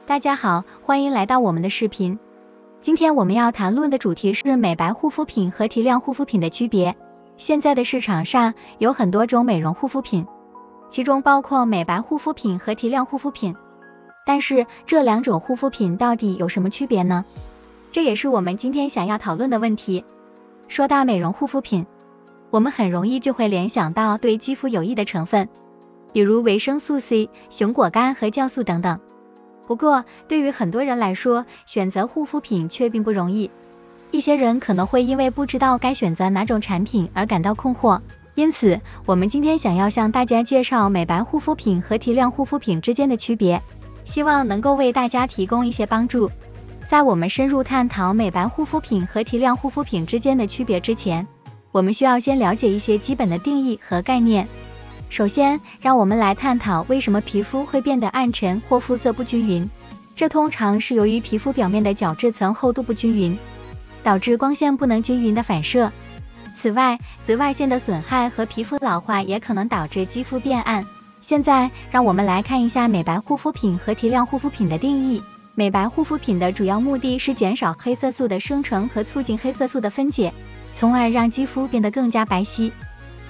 大家好，欢迎来到我们的视频。今天我们要谈论的主题是美白护肤品和提亮护肤品的区别。现在的市场上有很多种美容护肤品，其中包括美白护肤品和提亮护肤品。但是这两种护肤品到底有什么区别呢？这也是我们今天想要讨论的问题。说到美容护肤品，我们很容易就会联想到对肌肤有益的成分，比如维生素 C、熊果苷和酵素等等。不过，对于很多人来说，选择护肤品却并不容易。一些人可能会因为不知道该选择哪种产品而感到困惑。因此，我们今天想要向大家介绍美白护肤品和提亮护肤品之间的区别，希望能够为大家提供一些帮助。在我们深入探讨美白护肤品和提亮护肤品之间的区别之前，我们需要先了解一些基本的定义和概念。首先，让我们来探讨为什么皮肤会变得暗沉或肤色不均匀。这通常是由于皮肤表面的角质层厚度不均匀，导致光线不能均匀的反射。此外，紫外线的损害和皮肤老化也可能导致肌肤变暗。现在，让我们来看一下美白护肤品和提亮护肤品的定义。美白护肤品的主要目的是减少黑色素的生成和促进黑色素的分解，从而让肌肤变得更加白皙。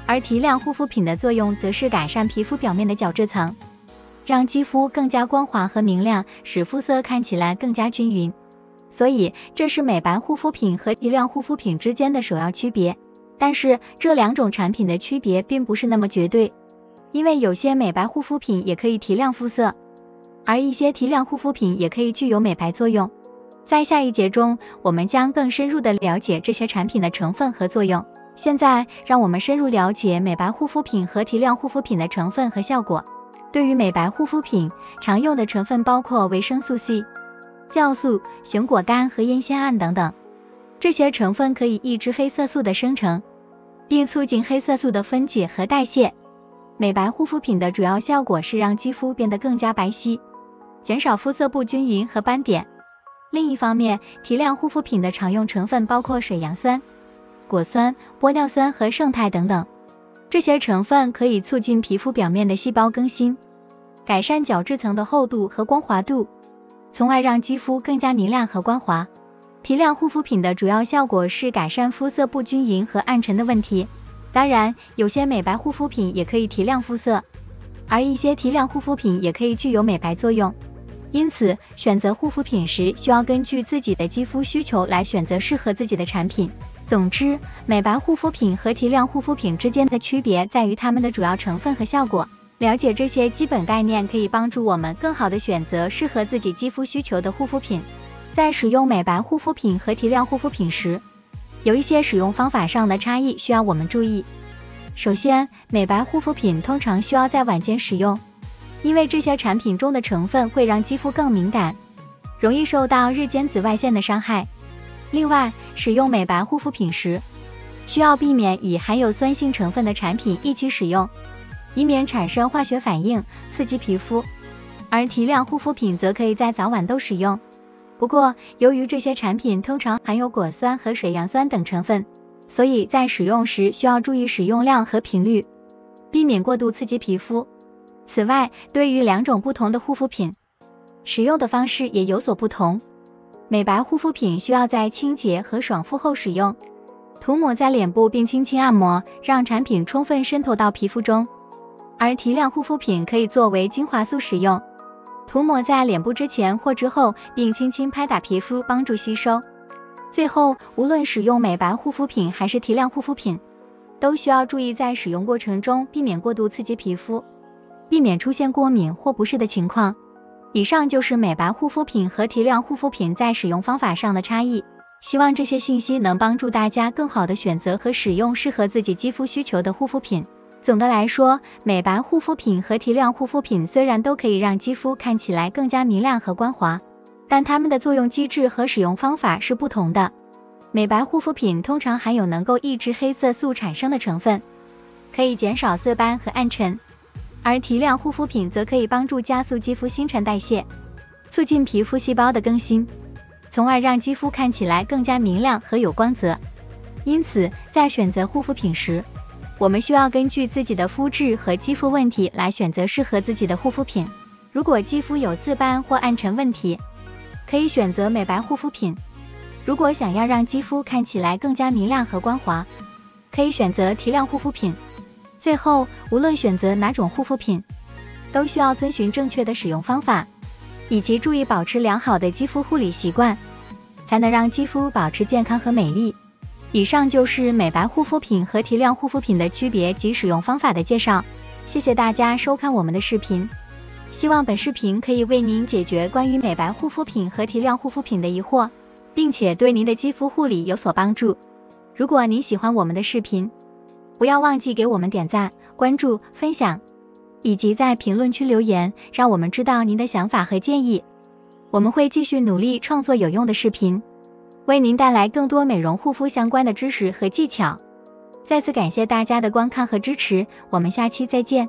而提亮护肤品的作用则是改善皮肤表面的角质层，让肌肤更加光滑和明亮，使肤色看起来更加均匀。所以，这是美白护肤品和提亮护肤品之间的首要区别。但是，这两种产品的区别并不是那么绝对，因为有些美白护肤品也可以提亮肤色，而一些提亮护肤品也可以具有美白作用。在下一节中，我们将更深入地了解这些产品的成分和作用。现在，让我们深入了解美白护肤品和提亮护肤品的成分和效果。对于美白护肤品，常用的成分包括维生素 C、酵素、熊果苷和烟酰胺等等。这些成分可以抑制黑色素的生成，并促进黑色素的分解和代谢。美白护肤品的主要效果是让肌肤变得更加白皙，减少肤色不均匀和斑点。另一方面，提亮护肤品的常用成分包括水杨酸、果酸、玻尿酸和胜肽等等。这些成分可以促进皮肤表面的细胞更新，改善角质层的厚度和光滑度，从而让肌肤更加明亮和光滑。提亮护肤品的主要效果是改善肤色不均匀和暗沉的问题。当然，有些美白护肤品也可以提亮肤色，而一些提亮护肤品也可以具有美白作用。因此，选择护肤品时需要根据自己的肌肤需求来选择适合自己的产品。总之，美白护肤品和提亮护肤品之间的区别在于它们的主要成分和效果。了解这些基本概念可以帮助我们更好地选择适合自己肌肤需求的护肤品。在使用美白护肤品和提亮护肤品时，有一些使用方法上的差异需要我们注意。首先，美白护肤品通常需要在晚间使用，因为这些产品中的成分会让肌肤更敏感，容易受到日间紫外线的伤害。另外，使用美白护肤品时，需要避免与含有酸性成分的产品一起使用，以免产生化学反应，刺激皮肤。而提亮护肤品则可以在早晚都使用。不过，由于这些产品通常含有果酸和水杨酸等成分，所以在使用时需要注意使用量和频率，避免过度刺激皮肤。此外，对于两种不同的护肤品，使用的方式也有所不同。美白护肤品需要在清洁和爽肤后使用，涂抹在脸部并轻轻按摩，让产品充分渗透到皮肤中。而提亮护肤品可以作为精华素使用，涂抹在脸部之前或之后，并轻轻拍打皮肤，帮助吸收。最后，无论使用美白护肤品还是提亮护肤品，都需要注意在使用过程中避免过度刺激皮肤，避免出现过敏或不适的情况。以上就是美白护肤品和提亮护肤品在使用方法上的差异。希望这些信息能帮助大家更好地选择和使用适合自己肌肤需求的护肤品。总的来说，美白护肤品和提亮护肤品虽然都可以让肌肤看起来更加明亮和光滑，但它们的作用机制和使用方法是不同的。美白护肤品通常含有能够抑制黑色素产生的成分，可以减少色斑和暗沉。而提亮护肤品则可以帮助加速肌肤新陈代谢，促进皮肤细胞的更新，从而让肌肤看起来更加明亮和有光泽。因此，在选择护肤品时，我们需要根据自己的肤质和肌肤问题来选择适合自己的护肤品。如果肌肤有自斑或暗沉问题，可以选择美白护肤品。如果想要让肌肤看起来更加明亮和光滑，可以选择提亮护肤品。最后，无论选择哪种护肤品，都需要遵循正确的使用方法，以及注意保持良好的肌肤护理习惯，才能让肌肤保持健康和美丽。以上就是美白护肤品和提亮护肤品的区别及使用方法的介绍。谢谢大家收看我们的视频，希望本视频可以为您解决关于美白护肤品和提亮护肤品的疑惑，并且对您的肌肤护理有所帮助。如果您喜欢我们的视频，不要忘记给我们点赞、关注、分享，以及在评论区留言，让我们知道您的想法和建议。我们会继续努力创作有用的视频，为您带来更多美容护肤相关的知识和技巧。再次感谢大家的观看和支持，我们下期再见。